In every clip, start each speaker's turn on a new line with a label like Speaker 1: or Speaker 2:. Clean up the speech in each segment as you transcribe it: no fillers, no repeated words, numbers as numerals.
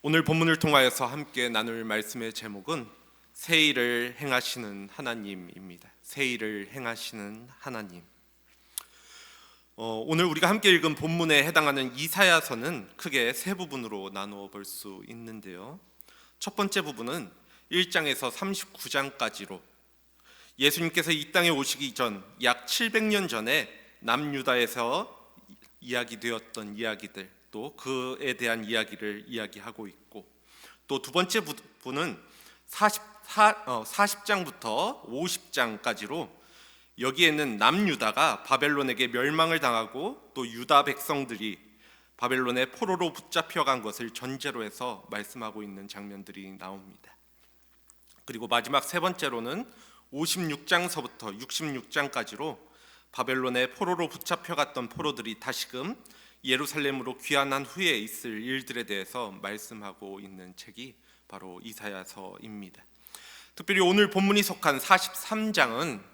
Speaker 1: 오늘 본문을 통하여서 함께 나눌 말씀의 제목은 새 일을 행하시는 하나님입니다. 새 일을 행하시는 하나님. 오늘 우리가 함께 읽은 본문에 해당하는 이사야서는 크게 세 부분으로 나누어 볼 수 있는데요. 첫 번째 부분은 1장에서 39장까지로 예수님께서 이 땅에 오시기 전 약 700년 전에 남유다에서 이야기되었던 이야기들, 또 그에 대한 이야기를 이야기하고 있고, 또 두 번째 부분은 40장부터 50장까지로 여기에는 남유다가 바벨론에게 멸망을 당하고 또 유다 백성들이 바벨론의 포로로 붙잡혀간 것을 전제로 해서 말씀하고 있는 장면들이 나옵니다. 그리고 마지막 세 번째로는 56장서부터 66장까지로 바벨론의 포로로 붙잡혀갔던 포로들이 다시금 예루살렘으로 귀환한 후에 있을 일들에 대해서 말씀하고 있는 책이 바로 이사야서입니다. 특별히 오늘 본문이 속한 43장은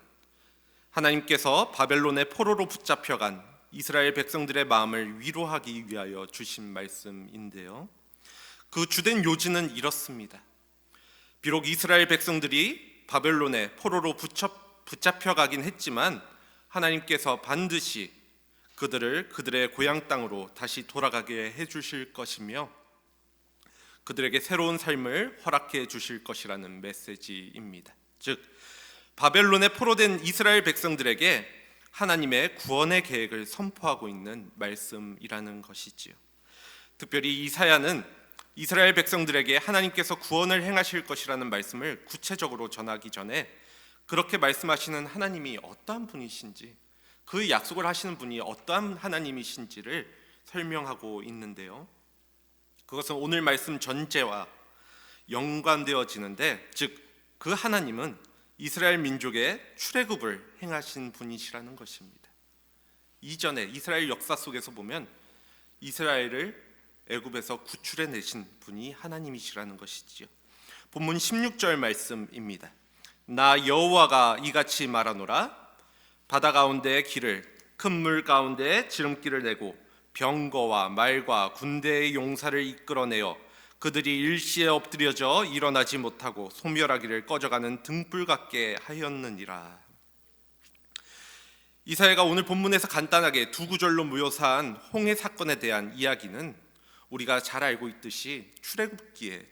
Speaker 1: 하나님께서 바벨론의 포로로 붙잡혀간 이스라엘 백성들의 마음을 위로하기 위하여 주신 말씀인데요. 그 주된 요지는 이렇습니다. 비록 이스라엘 백성들이 바벨론의 포로로 붙잡혀가긴 했지만 하나님께서 반드시 그들의 고향 땅으로 다시 돌아가게 해주실 것이며 그들에게 새로운 삶을 허락해 주실 것이라는 메시지입니다. 즉 바벨론에 포로된 이스라엘 백성들에게 하나님의 구원의 계획을 선포하고 있는 말씀이라는 것이지요. 특별히 이사야는 이스라엘 백성들에게 하나님께서 구원을 행하실 것이라는 말씀을 구체적으로 전하기 전에 그렇게 말씀하시는 하나님이 어떠한 분이신지, 그 약속을 하시는 분이 어떠한 하나님이신지를 설명하고 있는데요. 그것은 오늘 말씀 전체와 연관되어지는데, 즉 그 하나님은 이스라엘 민족의 출애굽을 행하신 분이시라는 것입니다. 이전에 이스라엘 역사 속에서 보면 이스라엘을 애굽에서 구출해내신 분이 하나님이시라는 것이지요. 본문 16절 말씀입니다. 나 여호와가 이같이 말하노라. 바다 가운데의 길을 큰 물 가운데에 지름길을 내고 병거와 말과 군대의 용사를 이끌어내어 그들이 일시에 엎드려져 일어나지 못하고 소멸하기를 꺼져가는 등불 같게 하였느니라. 이사야가 오늘 본문에서 간단하게 두 구절로 묘사한 홍해 사건에 대한 이야기는 우리가 잘 알고 있듯이 출애굽기에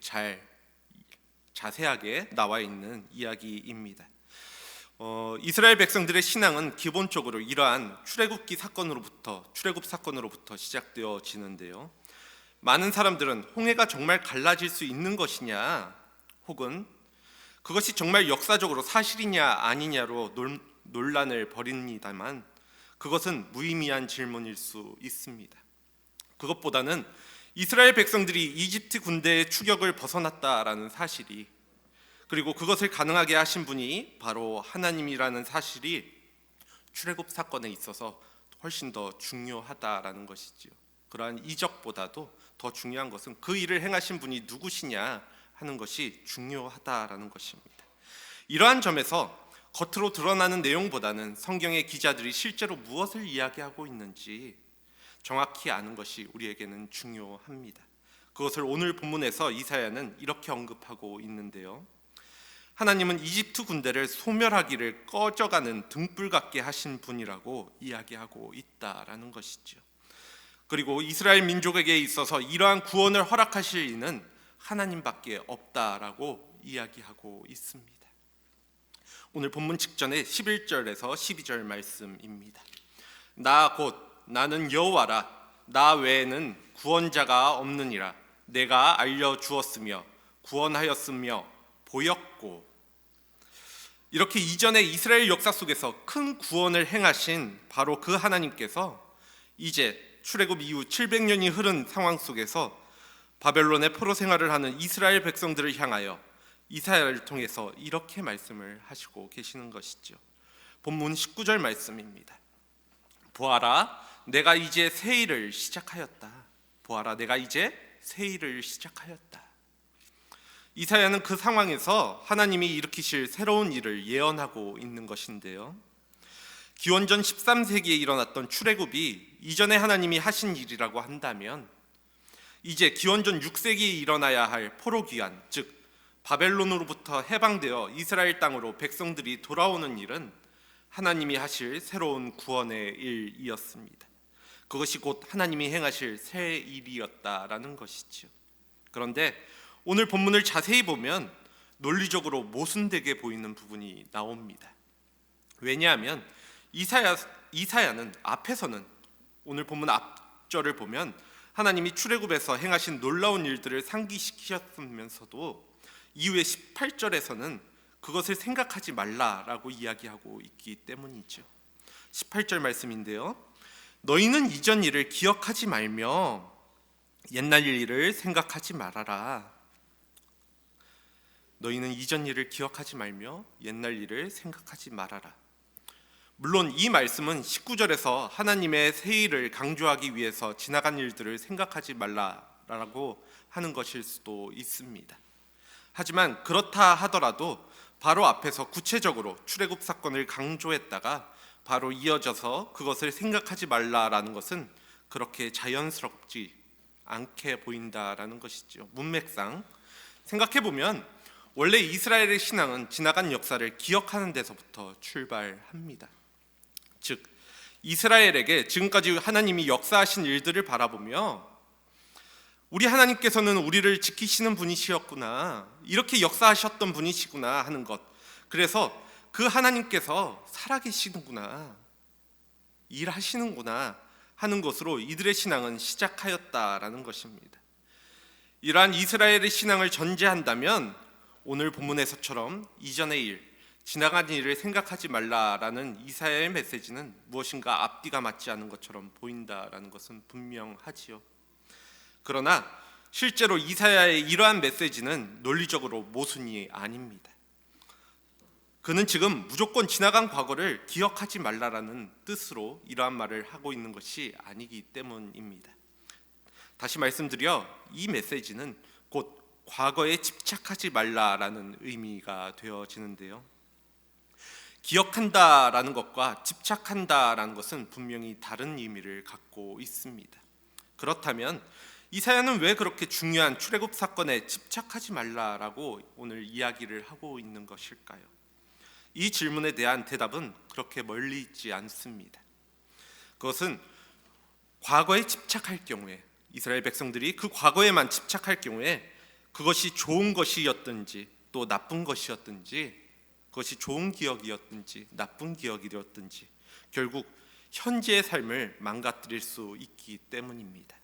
Speaker 1: 자세하게 나와 있는 이야기입니다. 이스라엘 백성들의 신앙은 기본적으로 이러한 출애굽 사건으로부터 시작되어지는데요. 많은 사람들은 홍해가 정말 갈라질 수 있는 것이냐, 혹은 그것이 정말 역사적으로 사실이냐 아니냐로 논란을 벌입니다만 그것은 무의미한 질문일 수 있습니다. 그것보다는 이스라엘 백성들이 이집트 군대의 추격을 벗어났다라는 사실이, 그리고 그것을 가능하게 하신 분이 바로 하나님이라는 사실이 출애굽 사건에 있어서 훨씬 더 중요하다라는 것이지요. 그러한 이적보다도 더 중요한 것은 그 일을 행하신 분이 누구시냐 하는 것이 중요하다라는 것입니다. 이러한 점에서 겉으로 드러나는 내용보다는 성경의 기자들이 실제로 무엇을 이야기하고 있는지 정확히 아는 것이 우리에게는 중요합니다. 그것을 오늘 본문에서 이사야는 이렇게 언급하고 있는데요. 하나님은 이집트 군대를 소멸하기를 꺼져가는 등불 같게 하신 분이라고 이야기하고 있다라는 것이죠. 그리고 이스라엘 민족에게 있어서 이러한 구원을 허락하실 이는 하나님밖에 없다라고 이야기하고 있습니다. 오늘 본문 직전에 11절에서 12절 말씀입니다. 나 곧 나는 여호와라. 나 외에는 구원자가 없느니라. 내가 알려주었으며 구원하였으며 보였고. 이렇게 이전에 이스라엘 역사 속에서 큰 구원을 행하신 바로 그 하나님께서 이제 출애굽 이후 700년이 흐른 상황 속에서 바벨론의 포로 생활을 하는 이스라엘 백성들을 향하여 이사야를 통해서 이렇게 말씀을 하시고 계시는 것이죠. 본문 19절 말씀입니다. 보아라, 내가 이제 새 일을 시작하였다. 보아라, 내가 이제 새 일을 시작하였다. 이사야는 그 상황에서 하나님이 일으키실 새로운 일을 예언하고 있는 것인데요. 기원전 13세기에 일어났던 출애굽이 이전에 하나님이 하신 일이라고 한다면 이제 기원전 6세기에 일어나야 할 포로 귀환, 즉 바벨론으로부터 해방되어 이스라엘 땅으로 백성들이 돌아오는 일은 하나님이 하실 새로운 구원의 일이었습니다. 그것이 곧 하나님이 행하실 새 일이었다라는 것이지요. 그런데 오늘 본문을 자세히 보면 논리적으로 모순되게 보이는 부분이 나옵니다. 왜냐하면 이사야는 앞에서는 오늘 본문 앞절을 보면 하나님이 출애굽에서 행하신 놀라운 일들을 상기시키셨으면서도 이후에 18절에서는 그것을 생각하지 말라라고 이야기하고 있기 때문이죠. 18절 말씀인데요. 너희는 이전 일을 기억하지 말며 옛날 일을 생각하지 말아라. 너희는 이전 일을 기억하지 말며 옛날 일을 생각하지 말아라. 물론 이 말씀은 19절에서 하나님의 새 일을 강조하기 위해서 지나간 일들을 생각하지 말라라고 하는 것일 수도 있습니다. 하지만 그렇다 하더라도 바로 앞에서 구체적으로 출애굽 사건을 강조했다가 바로 이어져서 그것을 생각하지 말라라는 것은 그렇게 자연스럽지 않게 보인다라는 것이죠. 문맥상 생각해보면 원래 이스라엘의 신앙은 지나간 역사를 기억하는 데서부터 출발합니다. 즉 이스라엘에게 지금까지 하나님이 역사하신 일들을 바라보며 우리 하나님께서는 우리를 지키시는 분이시었구나, 이렇게 역사하셨던 분이시구나 하는 것, 그래서 그 하나님께서 살아계시는구나, 일하시는구나 하는 것으로 이들의 신앙은 시작하였다라는 것입니다. 이러한 이스라엘의 신앙을 전제한다면 오늘 본문에서처럼 이전의 일, 지나간 일을 생각하지 말라라는 이사야의 메시지는 무엇인가 앞뒤가 맞지 않은 것처럼 보인다라는 것은 분명하지요. 그러나 실제로 이사야의 이러한 메시지는 논리적으로 모순이 아닙니다. 그는 지금 무조건 지나간 과거를 기억하지 말라라는 뜻으로 이러한 말을 하고 있는 것이 아니기 때문입니다. 다시 말씀드려 이 메시지는 곧 과거에 집착하지 말라라는 의미가 되어지는데요. 기억한다라는 것과 집착한다라는 것은 분명히 다른 의미를 갖고 있습니다. 그렇다면 이사야는 왜 그렇게 중요한 출애굽 사건에 집착하지 말라라고 오늘 이야기를 하고 있는 것일까요? 이 질문에 대한 대답은 그렇게 멀리 있지 않습니다. 그것은 과거에 집착할 경우에, 이스라엘 백성들이 그 과거에만 집착할 경우에 그것이 좋은 것이었든지 또 나쁜 것이었든지, 그것이 좋은 기억이었든지 나쁜 기억이었든지 결국 현재의 삶을 망가뜨릴 수 있기 때문입니다.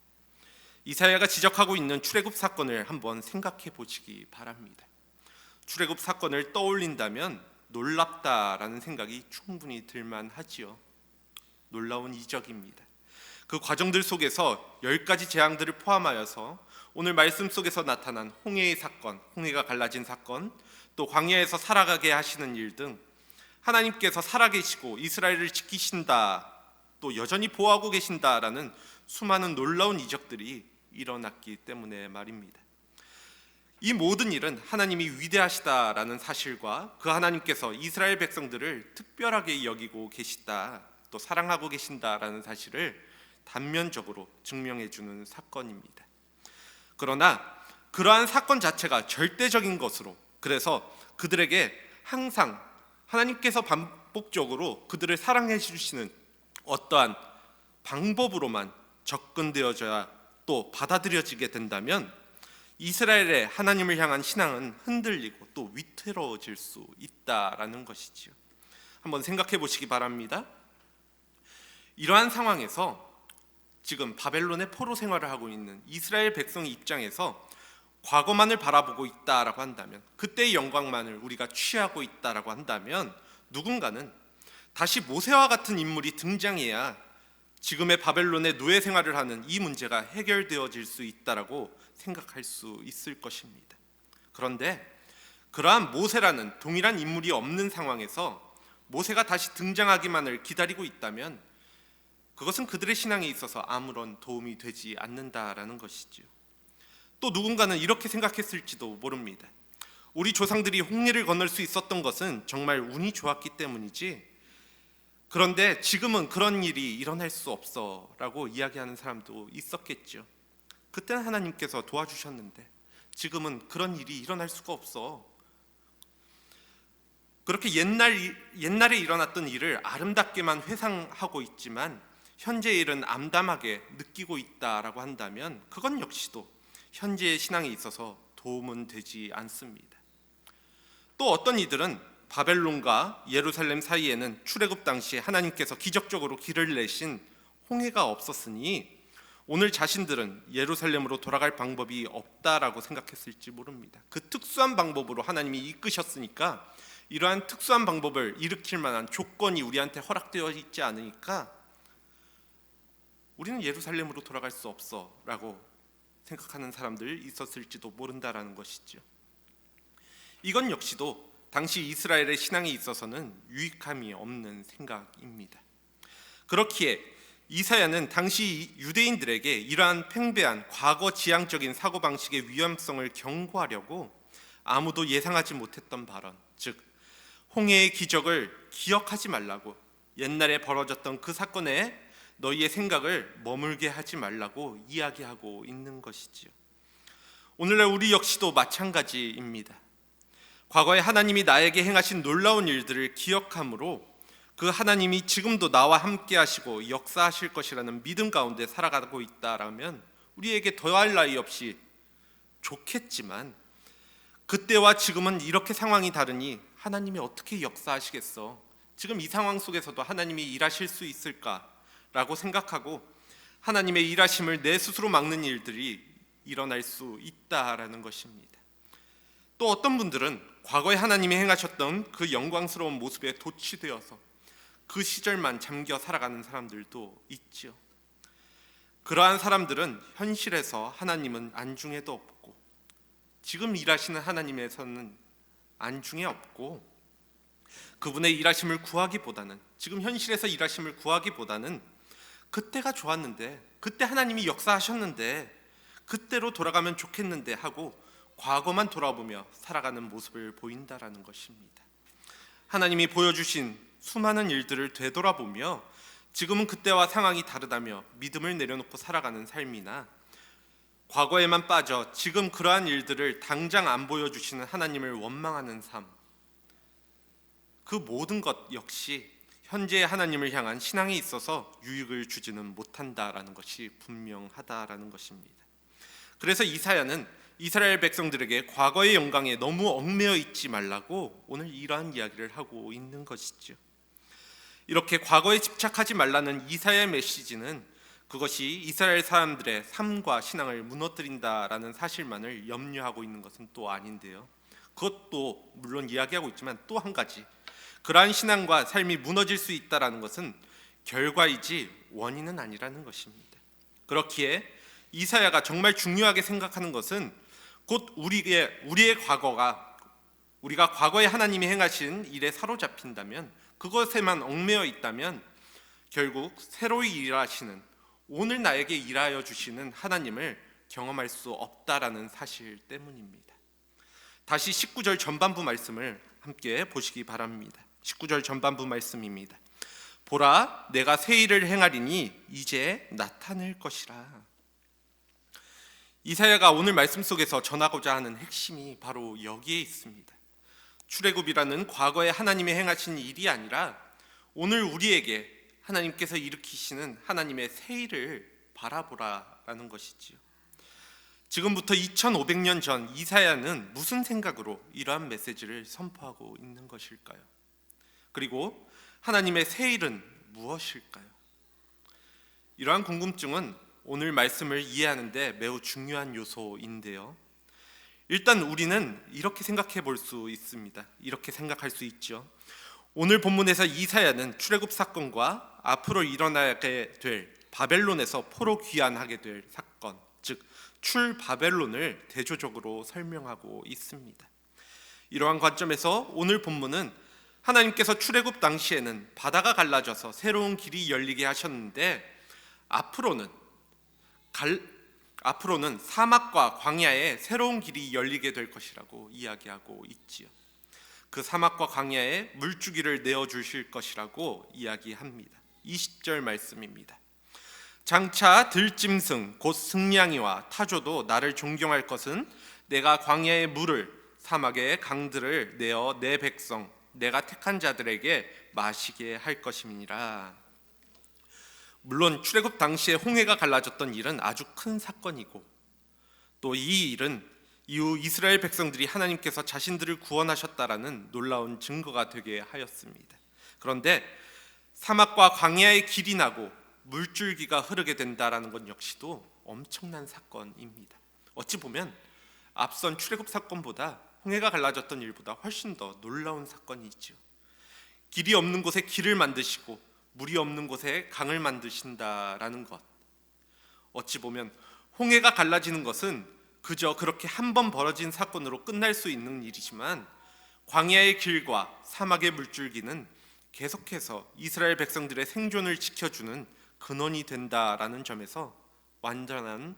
Speaker 1: 이사야가 지적하고 있는 출애굽 사건을 한번 생각해 보시기 바랍니다. 출애굽 사건을 떠올린다면 놀랍다라는 생각이 충분히 들만하지요. 놀라운 이적입니다. 그 과정들 속에서 10가지 재앙들을 포함하여서 오늘 말씀 속에서 나타난 홍해의 사건, 홍해가 갈라진 사건, 또 광야에서 살아가게 하시는 일 등 하나님께서 살아계시고 이스라엘을 지키신다, 또 여전히 보호하고 계신다라는 수많은 놀라운 이적들이 일어났기 때문에 말입니다. 이 모든 일은 하나님이 위대하시다라는 사실과 그 하나님께서 이스라엘 백성들을 특별하게 여기고 계시다, 또 사랑하고 계신다라는 사실을 단면적으로 증명해 주는 사건입니다. 그러나 그러한 사건 자체가 절대적인 것으로, 그래서 그들에게 항상 하나님께서 반복적으로 그들을 사랑해 주시는 어떠한 방법으로만 접근되어져야 또 받아들여지게 된다면 이스라엘의 하나님을 향한 신앙은 흔들리고 또 위태로워질 수 있다라는 것이지요. 한번 생각해 보시기 바랍니다. 이러한 상황에서 지금 바벨론의 포로 생활을 하고 있는 이스라엘 백성 입장에서 과거만을 바라보고 있다라고 한다면, 그때의 영광만을 우리가 취하고 있다라고 한다면 누군가는 다시 모세와 같은 인물이 등장해야 지금의 바벨론의 노예 생활을 하는 이 문제가 해결되어질 수 있다라고 생각할 수 있을 것입니다. 그런데 그러한 모세라는 동일한 인물이 없는 상황에서 모세가 다시 등장하기만을 기다리고 있다면 그것은 그들의 신앙에 있어서 아무런 도움이 되지 않는다라는 것이지요. 또 누군가는 이렇게 생각했을지도 모릅니다. 우리 조상들이 홍해를 건널 수 있었던 것은 정말 운이 좋았기 때문이지, 그런데 지금은 그런 일이 일어날 수 없어 라고 이야기하는 사람도 있었겠죠. 그때는 하나님께서 도와주셨는데 지금은 그런 일이 일어날 수가 없어. 그렇게 옛날에 일어났던 일을 아름답게만 회상하고 있지만 현재의 일은 암담하게 느끼고 있다라고 한다면 그건 역시도 현재의 신앙에 있어서 도움은 되지 않습니다. 또 어떤 이들은 바벨론과 예루살렘 사이에는 출애굽 당시에 하나님께서 기적적으로 길을 내신 홍해가 없었으니 오늘 자신들은 예루살렘으로 돌아갈 방법이 없다라고 생각했을지 모릅니다. 그 특수한 방법으로 하나님이 이끄셨으니까 이러한 특수한 방법을 일으킬 만한 조건이 우리한테 허락되어 있지 않으니까 우리는 예루살렘으로 돌아갈 수 없어 라고 생각하는 사람들 있었을지도 모른다라는 것이죠. 이건 역시도 당시 이스라엘의 신앙에 있어서는 유익함이 없는 생각입니다. 그렇기에 이사야는 당시 유대인들에게 이러한 팽배한 과거 지향적인 사고방식의 위험성을 경고하려고 아무도 예상하지 못했던 발언, 즉 홍해의 기적을 기억하지 말라고, 옛날에 벌어졌던 그 사건에 너희의 생각을 머물게 하지 말라고 이야기하고 있는 것이지요. 오늘날 우리 역시도 마찬가지입니다. 과거에 하나님이 나에게 행하신 놀라운 일들을 기억함으로 그 하나님이 지금도 나와 함께 하시고 역사하실 것이라는 믿음 가운데 살아가고 있다라면 우리에게 더할 나위 없이 좋겠지만, 그때와 지금은 이렇게 상황이 다르니 하나님이 어떻게 역사하시겠어? 지금 이 상황 속에서도 하나님이 일하실 수 있을까라고 생각하고 하나님의 일하심을 내 스스로 막는 일들이 일어날 수 있다라는 것입니다. 또 어떤 분들은 과거에 하나님이 행하셨던 그 영광스러운 모습에 도취되어서 그 시절만 잠겨 살아가는 사람들도 있죠. 그러한 사람들은 현실에서 하나님은 안중에도 없고 지금 일하시는 하나님에서는 안중에 없고 그분의 일하심을 구하기보다는, 지금 현실에서 일하심을 구하기보다는 그때가 좋았는데, 그때 하나님이 역사하셨는데 그때로 돌아가면 좋겠는데 하고 과거만 돌아보며 살아가는 모습을 보인다라는 것입니다. 하나님이 보여주신 수많은 일들을 되돌아보며 지금은 그때와 상황이 다르다며 믿음을 내려놓고 살아가는 삶이나, 과거에만 빠져 지금 그러한 일들을 당장 안 보여주시는 하나님을 원망하는 삶, 그 모든 것 역시 현재의 하나님을 향한 신앙에 있어서 유익을 주지는 못한다라는 것이 분명하다라는 것입니다. 그래서 이사야는 이스라엘 백성들에게 과거의 영광에 너무 얽매여 있지 말라고 오늘 이러한 이야기를 하고 있는 것이죠. 이렇게 과거에 집착하지 말라는 이사야의 메시지는 그것이 이스라엘 사람들의 삶과 신앙을 무너뜨린다라는 사실만을 염려하고 있는 것은 또 아닌데요. 그것도 물론 이야기하고 있지만 또 한 가지, 그러한 신앙과 삶이 무너질 수 있다라는 것은 결과이지 원인은 아니라는 것입니다. 그렇기에 이사야가 정말 중요하게 생각하는 것은 곧 우리의 과거가, 우리가 과거에 하나님이 행하신 일에 사로잡힌다면, 그것에만 얽매여 있다면 결국 새로이 일하시는, 오늘 나에게 일하여 주시는 하나님을 경험할 수 없다라는 사실 때문입니다. 다시 19절 전반부 말씀을 함께 보시기 바랍니다. 19절 전반부 말씀입니다. 보라, 내가 새 일을 행하리니 이제 나타낼 것이라. 이사야가 오늘 말씀 속에서 전하고자 하는 핵심이 바로 여기에 있습니다. 출애굽이라는 과거에 하나님이 행하신 일이 아니라 오늘 우리에게 하나님께서 일으키시는 하나님의 새 일을 바라보라라는 것이지요. 지금부터 2500년 전 이사야는 무슨 생각으로 이러한 메시지를 선포하고 있는 것일까요? 그리고 하나님의 새 일은 무엇일까요? 이러한 궁금증은 오늘 말씀을 이해하는데 매우 중요한 요소인데요. 일단 우리는 이렇게 생각해 볼 수 있습니다. 이렇게 생각할 수 있죠. 오늘 본문에서 이사야는 출애굽 사건과 앞으로 일어나게 될 바벨론에서 포로 귀환하게 될 사건, 즉 출바벨론을 대조적으로 설명하고 있습니다. 이러한 관점에서 오늘 본문은 하나님께서 출애굽 당시에는 바다가 갈라져서 새로운 길이 열리게 하셨는데 앞으로는 사막과 광야에 새로운 길이 열리게 될 것이라고 이야기하고 있지요. 그 사막과 광야에 물주기를 내어 주실 것이라고 이야기합니다. 20절 말씀입니다. 장차 들짐승 곧 승냥이와 타조도 나를 존경할 것은 내가 광야의 물을 사막의 강들을 내어 내 백성 내가 택한 자들에게 마시게 할 것임이니라. 물론 출애굽 당시에 홍해가 갈라졌던 일은 아주 큰 사건이고 또 이 일은 이후 이스라엘 백성들이 하나님께서 자신들을 구원하셨다라는 놀라운 증거가 되게 하였습니다. 그런데 사막과 광야의 길이 나고 물줄기가 흐르게 된다라는 것 역시도 엄청난 사건입니다. 어찌 보면 앞선 출애굽 사건보다 홍해가 갈라졌던 일보다 훨씬 더 놀라운 사건이죠. 길이 없는 곳에 길을 만드시고 물이 없는 곳에 강을 만드신다라는 것. 어찌 보면 홍해가 갈라지는 것은 그저 그렇게 한 번 벌어진 사건으로 끝날 수 있는 일이지만 광야의 길과 사막의 물줄기는 계속해서 이스라엘 백성들의 생존을 지켜주는 근원이 된다라는 점에서 완전한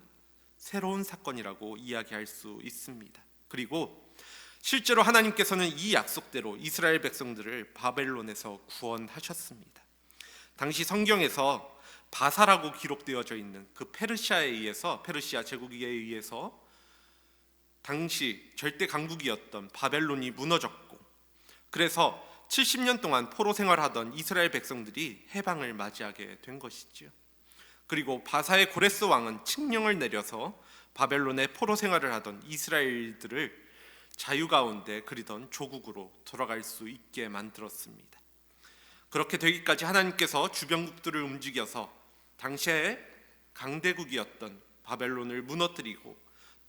Speaker 1: 새로운 사건이라고 이야기할 수 있습니다. 그리고 실제로 하나님께서는 이 약속대로 이스라엘 백성들을 바벨론에서 구원하셨습니다. 당시 성경에서 바사라고 기록되어져 있는 그 페르시아 제국에 의해서 당시 절대 강국이었던 바벨론이 무너졌고, 그래서 70년 동안 포로 생활하던 이스라엘 백성들이 해방을 맞이하게 된 것이지요. 그리고 바사의 고레스 왕은 칙령을 내려서 바벨론의 포로 생활을 하던 이스라엘들을 자유 가운데 그리던 조국으로 돌아갈 수 있게 만들었습니다. 그렇게 되기까지 하나님께서 주변국들을 움직여서 당시에 강대국이었던 바벨론을 무너뜨리고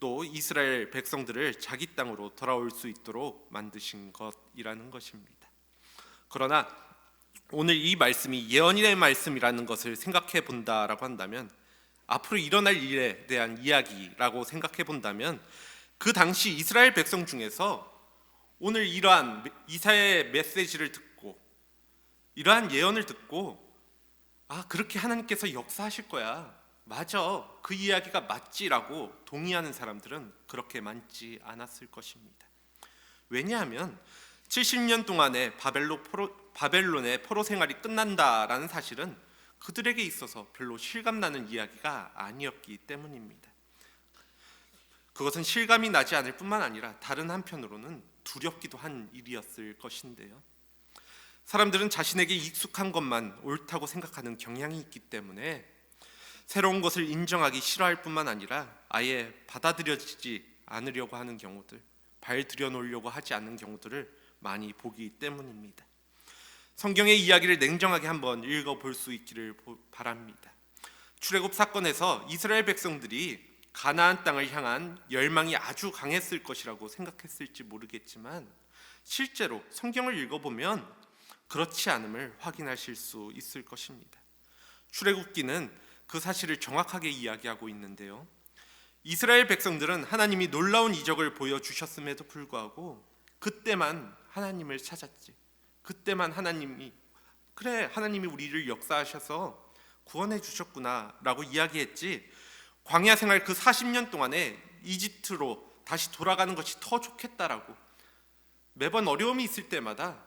Speaker 1: 또 이스라엘 백성들을 자기 땅으로 돌아올 수 있도록 만드신 것이라는 것입니다. 그러나 오늘 이 말씀이 예언의 말씀이라는 것을 생각해 본다라고 한다면, 앞으로 일어날 일에 대한 이야기라고 생각해 본다면, 그 당시 이스라엘 백성 중에서 오늘 이러한 이사야의 메시지를 듣고 이러한 예언을 듣고 그렇게 하나님께서 역사하실 거야, 맞아, 그 이야기가 맞지라고 동의하는 사람들은 그렇게 많지 않았을 것입니다. 왜냐하면 70년 동안의 바벨론의 포로 생활이 끝난다라는 사실은 그들에게 있어서 별로 실감나는 이야기가 아니었기 때문입니다. 그것은 실감이 나지 않을 뿐만 아니라 다른 한편으로는 두렵기도 한 일이었을 것인데요. 사람들은 자신에게 익숙한 것만 옳다고 생각하는 경향이 있기 때문에 새로운 것을 인정하기 싫어할 뿐만 아니라 아예 받아들여지지 않으려고 하는 경우들, 발 들여놓으려고 하지 않는 경우들을 많이 보기 때문입니다. 성경의 이야기를 냉정하게 한번 읽어볼 수 있기를 바랍니다. 출애굽 사건에서 이스라엘 백성들이 가나안 땅을 향한 열망이 아주 강했을 것이라고 생각했을지 모르겠지만 실제로 성경을 읽어보면 그렇지 않음을 확인하실 수 있을 것입니다. 출애굽기는 그 사실을 정확하게 이야기하고 있는데요. 이스라엘 백성들은 하나님이 놀라운 이적을 보여주셨음에도 불구하고 그때만 하나님을 찾았지. 그때만 하나님이 우리를 역사하셔서 구원해 주셨구나 라고 이야기했지, 광야 생활 그 40년 동안에 이집트로 다시 돌아가는 것이 더 좋겠다라고 매번 어려움이 있을 때마다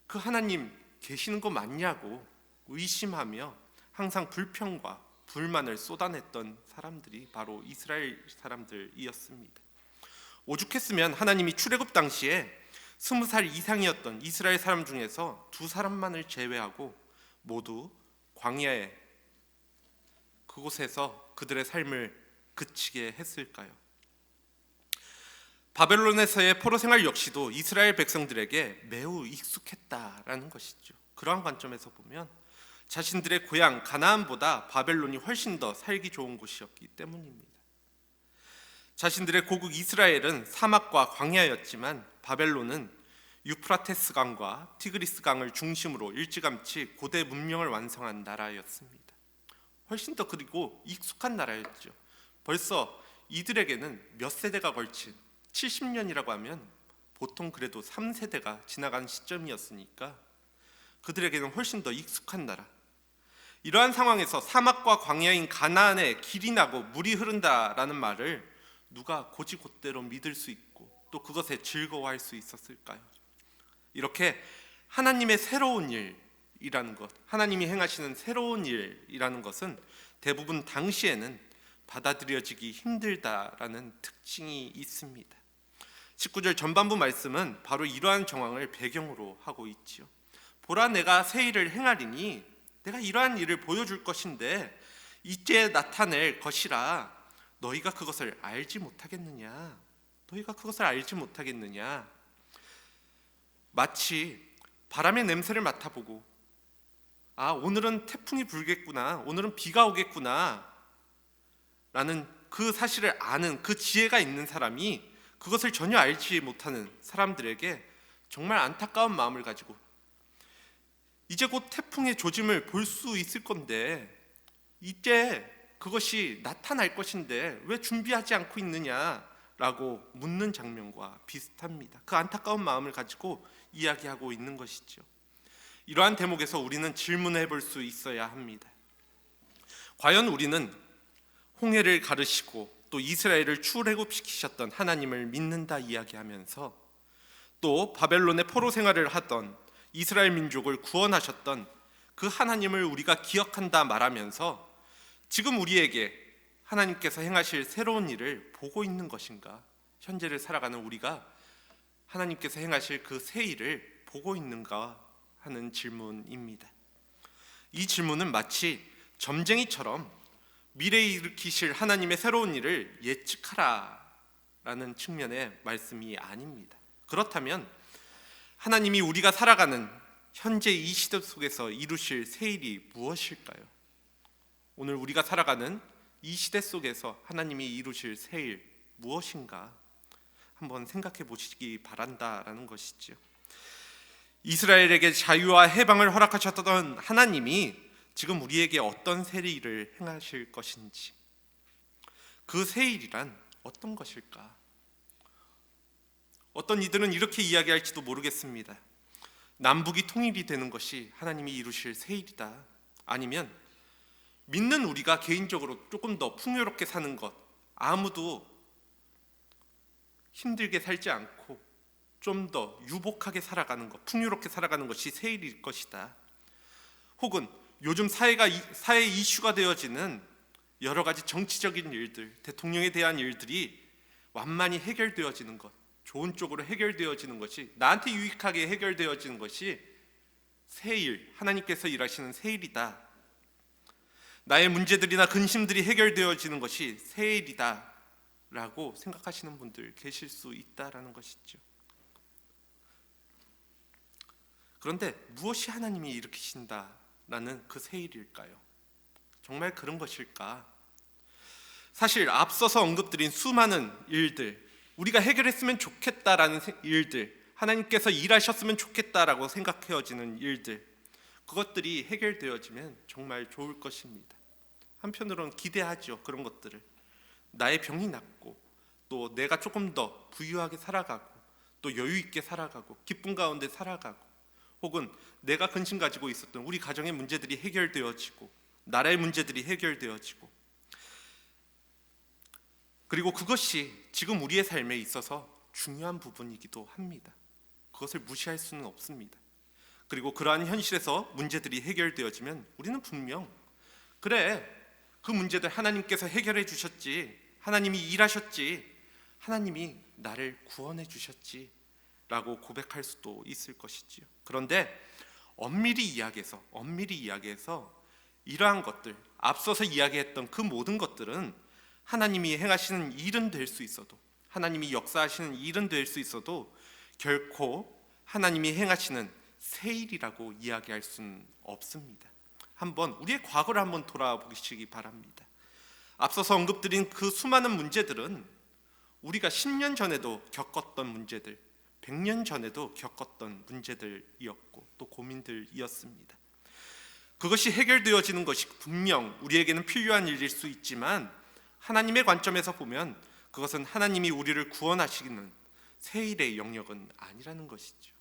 Speaker 1: 그 하나님 계시는 거 맞냐고 의심하며 항상 불평과 불만을 쏟아냈던 사람들이 바로 이스라엘 사람들이었습니다. 오죽했으면 하나님이 출애굽 당시에 20살 이상이었던 이스라엘 사람 중에서 2사람만을 제외하고 모두 광야에 그곳에서 그들의 삶을 그치게 했을까요? 바벨론에서의 포로 생활 역시도 이스라엘 백성들에게 매우 익숙했다라는 것이죠. 그러한 관점에서 보면 자신들의 고향 가나안보다 바벨론이 훨씬 더 살기 좋은 곳이었기 때문입니다. 자신들의 고국 이스라엘은 사막과 광야였지만 바벨론은 유프라테스 강과 티그리스 강을 중심으로 일찌감치 고대 문명을 완성한 나라였습니다. 훨씬 더 그리고 익숙한 나라였죠. 벌써 이들에게는 몇 세대가 걸친 70년이라고 하면 보통 그래도 3세대가 지나간 시점이었으니까 그들에게는 훨씬 더 익숙한 나라. 이러한 상황에서 사막과 광야인 가나안에 길이 나고 물이 흐른다라는 말을 누가 곧이곧대로 믿을 수 있고 또 그것에 즐거워할 수 있었을까요? 이렇게 하나님의 새로운 일이라는 것, 하나님이 행하시는 새로운 일이라는 것은 대부분 당시에는 받아들여지기 힘들다라는 특징이 있습니다. 19절 전반부 말씀은 바로 이러한 정황을 배경으로 하고 있지요. 보라, 내가 새 일을 행하리니 내가 이러한 일을 보여줄 것인데 이제 나타낼 것이라 너희가 그것을 알지 못하겠느냐? 너희가 그것을 알지 못하겠느냐? 마치 바람의 냄새를 맡아보고 오늘은 태풍이 불겠구나, 오늘은 비가 오겠구나 라는 그 사실을 아는 그 지혜가 있는 사람이 그것을 전혀 알지 못하는 사람들에게 정말 안타까운 마음을 가지고 이제 곧 태풍의 조짐을 볼 수 있을 건데 이제 그것이 나타날 것인데 왜 준비하지 않고 있느냐라고 묻는 장면과 비슷합니다. 그 안타까운 마음을 가지고 이야기하고 있는 것이죠. 이러한 대목에서 우리는 질문해 볼 수 있어야 합니다. 과연 우리는 홍해를 가르시고 또 이스라엘을 출애굽시키셨던 하나님을 믿는다 이야기하면서 또 바벨론의 포로 생활을 하던 이스라엘 민족을 구원하셨던 그 하나님을 우리가 기억한다 말하면서 지금 우리에게 하나님께서 행하실 새로운 일을 보고 있는 것인가? 현재를 살아가는 우리가 하나님께서 행하실 그 새 일을 보고 있는가 하는 질문입니다. 이 질문은 마치 점쟁이처럼 미래에 일으키실 하나님의 새로운 일을 예측하라라는 측면의 말씀이 아닙니다. 그렇다면 하나님이 우리가 살아가는 현재 이 시대 속에서 이루실 새 일이 무엇일까요? 오늘 우리가 살아가는 이 시대 속에서 하나님이 이루실 새 일 무엇인가 한번 생각해 보시기 바란다라는 것이죠. 이스라엘에게 자유와 해방을 허락하셨던 하나님이 지금 우리에게 어떤 새 일을 행하실 것인지, 그 새 일이란 어떤 것일까? 어떤 이들은 이렇게 이야기할지도 모르겠습니다. 남북이 통일이 되는 것이 하나님이 이루실 새 일이다. 아니면 믿는 우리가 개인적으로 조금 더 풍요롭게 사는 것, 아무도 힘들게 살지 않고 좀 더 유복하게 살아가는 것, 풍요롭게 살아가는 것이 새 일일 것이다. 혹은 요즘 사회 이슈가 되어지는 여러 가지 정치적인 일들, 대통령에 대한 일들이 완만히 해결되어지는 것, 좋은 쪽으로 해결되어지는 것이, 나한테 유익하게 해결되어지는 것이 새 일, 하나님께서 일하시는 새 일이다. 나의 문제들이나 근심들이 해결되어지는 것이 새 일이다 라고 생각하시는 분들 계실 수 있다라는 것이죠. 그런데 무엇이 하나님이 일으키신다라는 그 새 일일까요? 정말 그런 것일까? 사실 앞서서 언급드린 수많은 일들, 우리가 해결했으면 좋겠다라는 일들, 하나님께서 일하셨으면 좋겠다라고 생각해지는 일들, 그것들이 해결되어지면 정말 좋을 것입니다. 한편으로는 기대하죠. 그런 것들을 나의 병이 낫고 또 내가 조금 더 부유하게 살아가고 또 여유 있게 살아가고 기쁨 가운데 살아가고, 혹은 내가 근심 가지고 있었던 우리 가정의 문제들이 해결되어지고 나라의 문제들이 해결되어지고, 그리고 그것이 지금 우리의 삶에 있어서 중요한 부분이기도 합니다. 그것을 무시할 수는 없습니다. 그리고 그러한 현실에서 문제들이 해결되어지면 우리는 분명 그래, 그 문제들 하나님께서 해결해 주셨지, 하나님이 일하셨지, 하나님이 나를 구원해 주셨지 라고 고백할 수도 있을 것이지요. 그런데 엄밀히 이야기해서 이러한 것들, 앞서서 이야기했던 그 모든 것들은 하나님이 행하시는 일은 될 수 있어도, 하나님이 역사하시는 일은 될 수 있어도 결코 하나님이 행하시는 새 일이라고 이야기할 수는 없습니다. 한번 우리의 과거를 한번 돌아보시기 바랍니다. 앞서서 언급드린 그 수많은 문제들은 우리가 10년 전에도 겪었던 문제들, 100년 전에도 겪었던 문제들이었고 또 고민들이었습니다. 그것이 해결되어지는 것이 분명 우리에게는 필요한 일일 수 있지만 하나님의 관점에서 보면 그것은 하나님이 우리를 구원하시는 새 일의 영역은 아니라는 것이죠.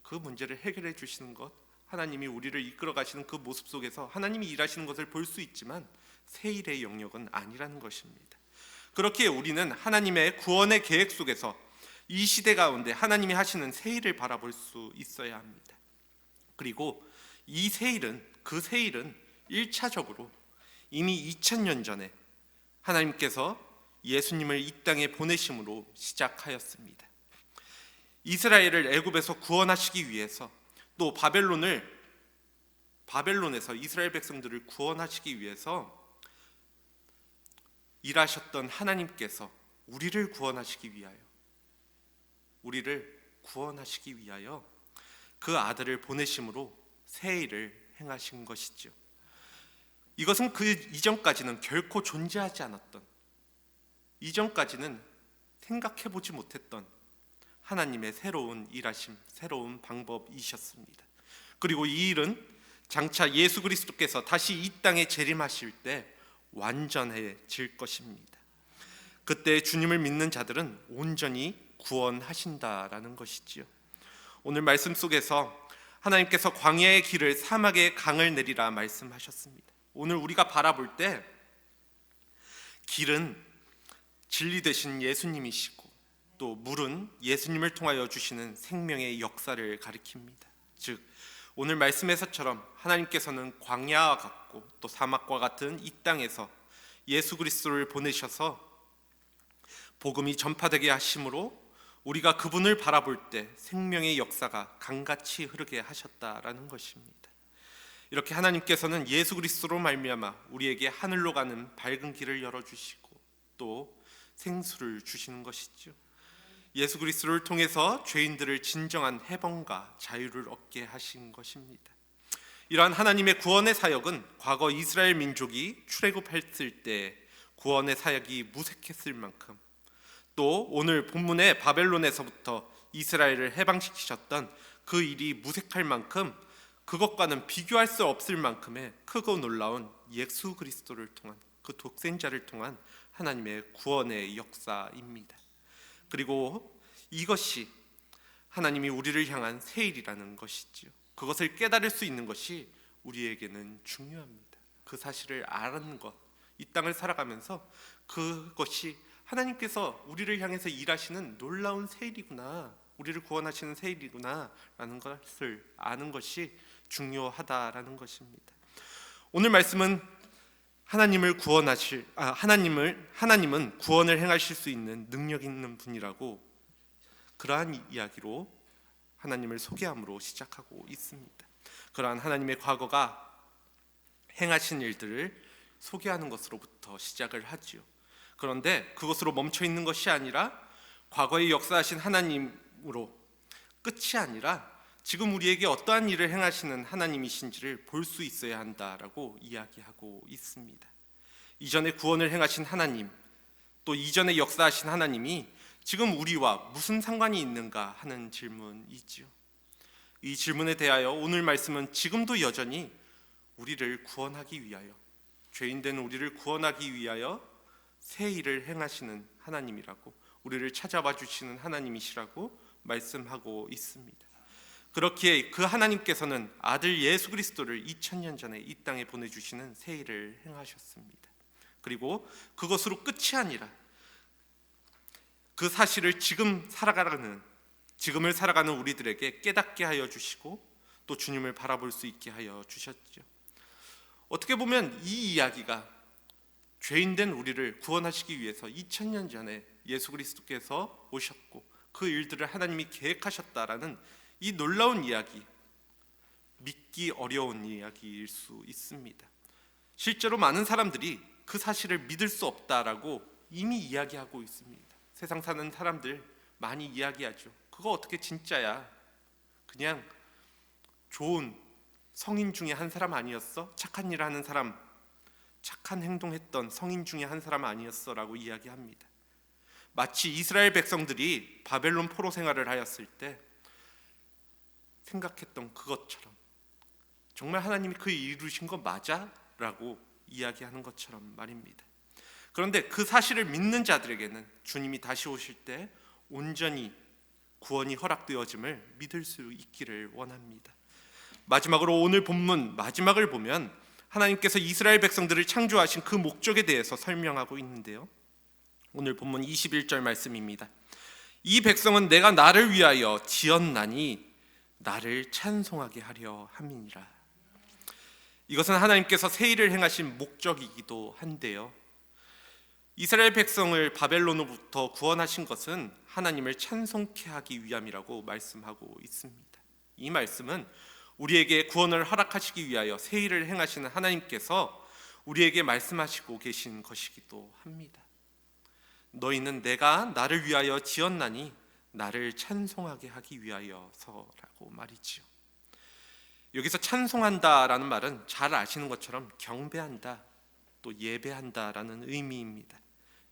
Speaker 1: 그 문제를 해결해 주시는 것, 하나님이 우리를 이끌어 가시는 그 모습 속에서 하나님이 일하시는 것을 볼 수 있지만 새 일의 영역은 아니라는 것입니다. 그렇기에 우리는 하나님의 구원의 계획 속에서 이 시대 가운데 하나님이 하시는 새 일을 바라볼 수 있어야 합니다. 그리고 이 새 일은, 그 새 일은 1차적으로 이미 2000년 전에 하나님께서 예수님을 이 땅에 보내심으로 시작하였습니다. 이스라엘을 애굽에서 구원하시기 위해서, 또 바벨론에서 이스라엘 백성들을 구원하시기 위해서 일하셨던 하나님께서 우리를 구원하시기 위하여 그 아들을 보내심으로 새 일을 행하신 것이죠. 이것은 그 이전까지는 결코 존재하지 않았던, 이전까지는 생각해보지 못했던 하나님의 새로운 일하심, 새로운 방법이셨습니다. 그리고 이 일은 장차 예수 그리스도께서 다시 이 땅에 재림하실 때 완전해질 것입니다. 그때 주님을 믿는 자들은 온전히 구원하신다라는 것이지요. 오늘 말씀 속에서 하나님께서 광야의 길을 사막의 강을 내리라 말씀하셨습니다. 오늘 우리가 바라볼 때 길은 진리 되신 예수님이시고, 또 물은 예수님을 통하여 주시는 생명의 역사를 가리킵니다. 즉 오늘 말씀에서처럼 하나님께서는 광야와 같고 또 사막과 같은 이 땅에서 예수 그리스도를 보내셔서 복음이 전파되게 하심으로 우리가 그분을 바라볼 때 생명의 역사가 강같이 흐르게 하셨다라는 것입니다. 이렇게 하나님께서는 예수 그리스도로 말미암아 우리에게 하늘로 가는 밝은 길을 열어주시고 또 생수를 주시는 것이죠. 예수 그리스도를 통해서 죄인들을 진정한 해방과 자유를 얻게 하신 것입니다. 이러한 하나님의 구원의 사역은 과거 이스라엘 민족이 출애굽했을 때 구원의 사역이 무색했을 만큼, 또 오늘 본문의 바벨론에서부터 이스라엘을 해방시키셨던 그 일이 무색할 만큼, 그것과는 비교할 수 없을 만큼의 크고 놀라운 예수 그리스도를 통한, 그 독생자를 통한 하나님의 구원의 역사입니다. 그리고 이것이 하나님이 우리를 향한 새 일이라는 것이지요. 그것을 깨달을 수 있는 것이 우리에게는 중요합니다. 그 사실을 아는 것, 이 땅을 살아가면서 그것이 하나님께서 우리를 향해서 일하시는 놀라운 새 일이구나, 우리를 구원하시는 새 일이구나 라는 것을 아는 것이 중요하다라는 것입니다. 오늘 말씀은 하나님은 구원을 행하실 수 있는 능력 있는 분이라고, 그러한 이야기로 하나님을 소개함으로 시작하고 있습니다. 그러한 하나님의 과거가 행하신 일들을 소개하는 것으로부터 시작을 하지요. 그런데 그것으로 멈춰 있는 것이 아니라 과거에 역사하신 하나님으로 끝이 아니라 지금 우리에게 어떠한 일을 행하시는 하나님이신지를 볼 수 있어야 한다라고 이야기하고 있습니다. 이전에 구원을 행하신 하나님, 또 이전에 역사하신 하나님이 지금 우리와 무슨 상관이 있는가 하는 질문이지요. 이 질문에 대하여 오늘 말씀은 지금도 여전히 우리를 구원하기 위하여, 죄인된 우리를 구원하기 위하여 새 일을 행하시는 하나님이라고, 우리를 찾아와 주시는 하나님이시라고 말씀하고 있습니다. 그렇기에 그 하나님께서는 아들 예수 그리스도를 2000년 전에 이 땅에 보내주시는 새 일을 행하셨습니다. 그리고 그것으로 끝이 아니라 그 사실을 지금을 살아가는 우리들에게 깨닫게 하여 주시고 또 주님을 바라볼 수 있게 하여 주셨죠. 어떻게 보면 이 이야기가 죄인된 우리를 구원하시기 위해서 2000년 전에 예수 그리스도께서 오셨고 그 일들을 하나님이 계획하셨다라는 이 놀라운 이야기, 믿기 어려운 이야기일 수 있습니다. 실제로 많은 사람들이 그 사실을 믿을 수 없다라고 이미 이야기하고 있습니다. 세상 사는 사람들 많이 이야기하죠. 그거 어떻게 진짜야? 그냥 좋은 성인 중에 한 사람 아니었어? 착한 일 하는 사람, 착한 행동했던 성인 중에 한 사람 아니었어? 라고 이야기합니다. 마치 이스라엘 백성들이 바벨론 포로 생활을 하였을 때 생각했던 그것처럼, 정말 하나님이 그 일 이루신 거 맞아? 라고 이야기하는 것처럼 말입니다. 그런데 그 사실을 믿는 자들에게는 주님이 다시 오실 때 온전히 구원이 허락되어짐을 믿을 수 있기를 원합니다. 마지막으로 오늘 본문 마지막을 보면 하나님께서 이스라엘 백성들을 창조하신 그 목적에 대해서 설명하고 있는데요, 오늘 본문 21절 말씀입니다. 이 백성은 내가 나를 위하여 지었나니 나를 찬송하게 하려 함이니라. 이것은 하나님께서 새 일을 행하신 목적이기도 한데요. 이스라엘 백성을 바벨론으로부터 구원하신 것은 하나님을 찬송케 하기 위함이라고 말씀하고 있습니다. 이 말씀은 우리에게 구원을 허락하시기 위하여 새 일을 행하시는 하나님께서 우리에게 말씀하시고 계신 것이기도 합니다. 너희는 내가 나를 위하여 지었나니 나를 찬송하게 하기 위하여서라고 말이지요. 여기서 찬송한다라는 말은 잘 아시는 것처럼 경배한다, 또 예배한다라는 의미입니다.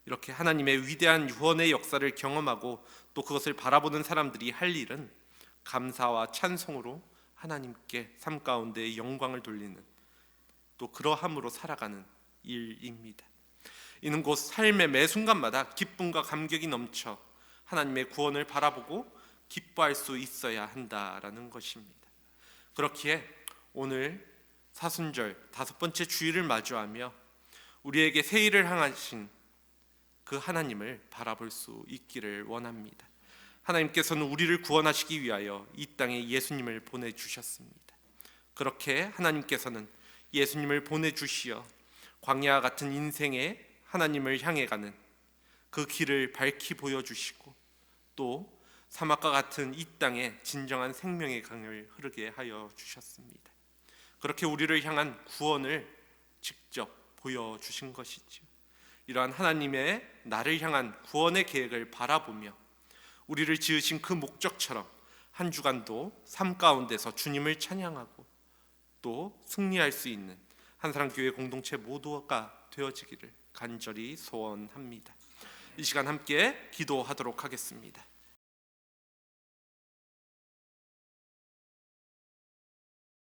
Speaker 1: 이렇게 하나님의 위대한 구원의 역사를 경험하고 또 그것을 바라보는 사람들이 할 일은 감사와 찬송으로 하나님께 삶 가운데 영광을 돌리는, 또 그러함으로 살아가는 일입니다. 이는 곧 삶의 매 순간마다 기쁨과 감격이 넘쳐 하나님의 구원을 바라보고 기뻐할 수 있어야 한다라는 것입니다. 그렇기에 오늘 사순절 5번째 주일을 마주하며 우리에게 새 일을 행하신 그 하나님을 바라볼 수 있기를 원합니다. 하나님께서는 우리를 구원하시기 위하여 이 땅에 예수님을 보내주셨습니다. 그렇게 하나님께서는 예수님을 보내주시어 광야와 같은 인생에 하나님을 향해 가는 그 길을 밝히 보여주시고 또 사막과 같은 이 땅에 진정한 생명의 강을 흐르게 하여 주셨습니다. 그렇게 우리를 향한 구원을 직접 보여주신 것이죠. 이러한 하나님의 나를 향한 구원의 계획을 바라보며 우리를 지으신 그 목적처럼 한 주간도 삶 가운데서 주님을 찬양하고 또 승리할 수 있는 한사랑교회 공동체 모두가 되어지기를 간절히 소원합니다. 이 시간 함께 기도하도록 하겠습니다.